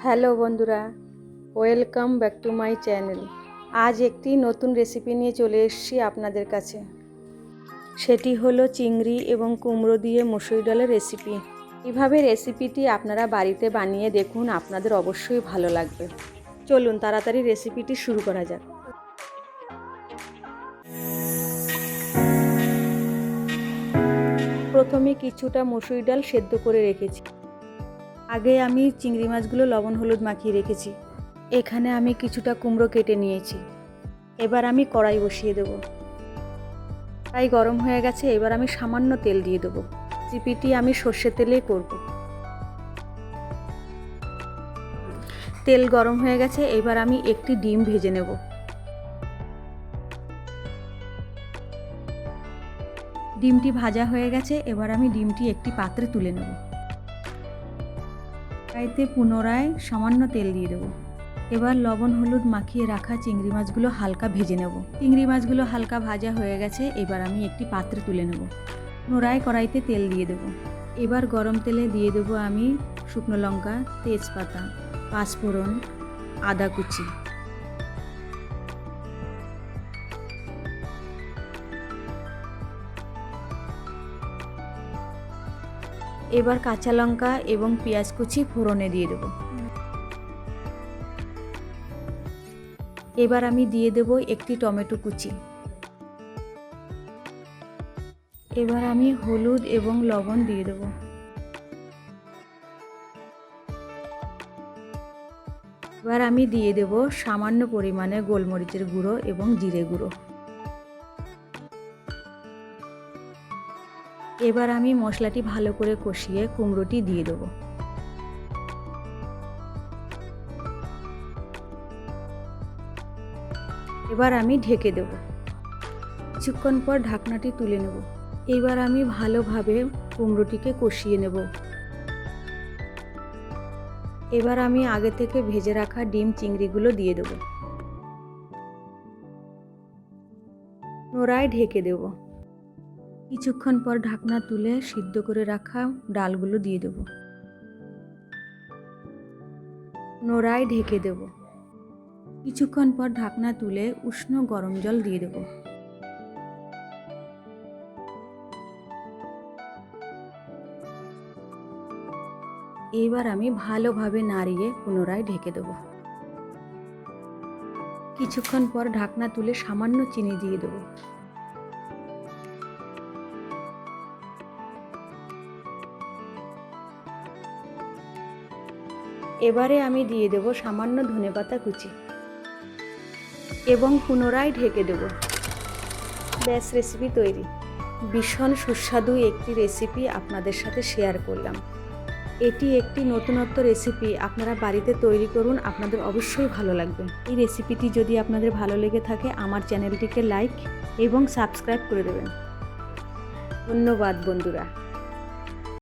Hello বন্ধুরা, welcome back to my channel. আজ একটি নতুন রেসিপি নিয়ে চলে এসেছি আপনাদের কাছে। সেটি হলো চিংড়ি এবং কুমড়ো দিয়ে মসুর ডালের রেসিপি। এইভাবে রেসিপিটি আপনারা বাড়িতে বানিয়ে দেখুন, আপনাদের অবশ্যই ভালো লাগবে। চলুন তাড়াতাড়ি রেসিপিটি শুরু করা যাক। প্রথমে কিছুটা মসুর ডাল সেদ্ধ করে রেখেছি। আগে আমি চিংড়ি মাছগুলো লবণ হলুদ মাখিয়ে রেখেছি। এখানে আমি কিছুটা কুমড়ো কেটে নিয়েছি। এবার আমি কড়াই বসিয়ে দেব। কড়াই গরম হয়ে গেছে, এবার আমি সামান্য তেল দিয়ে দেবো। রেসিপিটি আমি সর্ষের তেলেই করব। তেল গরম হয়ে গেছে, এবার আমি একটি ডিম ভেজে নেব। ডিমটি ভাজা হয়ে গেছে, এবার আমি ডিমটি একটি পাত্রে তুলে নেব। কড়াইতে পুনরায় সামান্য তেল দিয়ে দেবো। এবার লবণ হলুদ মাখিয়ে রাখা চিংড়ি মাছগুলো হালকা ভেজে নেব। চিংড়ি মাছগুলো হালকা ভাজা হয়ে গেছে, এবার আমি একটি পাত্রে তুলে নেব। পুনরায় কড়াইতে তেল দিয়ে দেব। এবার গরম তেলে দিয়ে দেবো আমি শুকনো লঙ্কা, তেজপাতা, পাঁচফোড়ন, আদা কুচি। এবার কাঁচা লঙ্কা এবং পেঁয়াজ কুচি ফোড়নে দিয়ে দেবো। এবার আমি দিয়ে দেব একটি টমেটো কুচি। এবার আমি হলুদ এবং লবণ দিয়ে দেব। এবার আমি দিয়ে দেব সামান্য পরিমাণে গোলমরিচের গুঁড়ো এবং জিরে গুঁড়ো। এবার আমি মশলাটি ভালো করে কষিয়ে কুমড়োটি দিয়ে দেব। এবার আমি ঢেকে দেব। কিছুক্ষণ পর ঢাকনাটি তুলে নেব। এবার আমি ভালোভাবে কুমড়োটিকে কষিয়ে নেব। এবার আমি আগে থেকে ভেজে রাখা ডিম চিংড়িগুলো দিয়ে দেব। পুনরায় ঢেকে দেব। কিছুক্ষণ পর ঢাকনা তুলে সিদ্ধ করে রাখা ডালগুলো দিয়ে দেব। পুনরায় ঢেকে দেব। কিছুক্ষণ পর ঢাকনা তুলে উষ্ণ গরম জল দিয়ে দেব। এবার আমি ভালোভাবে নাড়িয়ে পুনরায় ঢেকে দেব। কিছুক্ষণ পর ঢাকনা তুলে সামান্য চিনি দিয়ে দেব। এবারে আমি দিয়ে দেব সামান্য ধনেপাতা কুচি এবং পুনরায় ঢেকে দেব। ব্যাস, রেসিপি তৈরি। ভীষণ সুস্বাদু একটি রেসিপি আপনাদের সাথে শেয়ার করলাম। এটি একটি নতুনত্ব রেসিপি, আপনারা বাড়িতে তৈরি করুন, আপনাদের অবশ্যই ভালো লাগবে। এই রেসিপিটি যদি আপনাদের ভালো লেগে থাকে আমার চ্যানেলটিকে লাইক এবং সাবস্ক্রাইব করে দেবেন। ধন্যবাদ বন্ধুরা।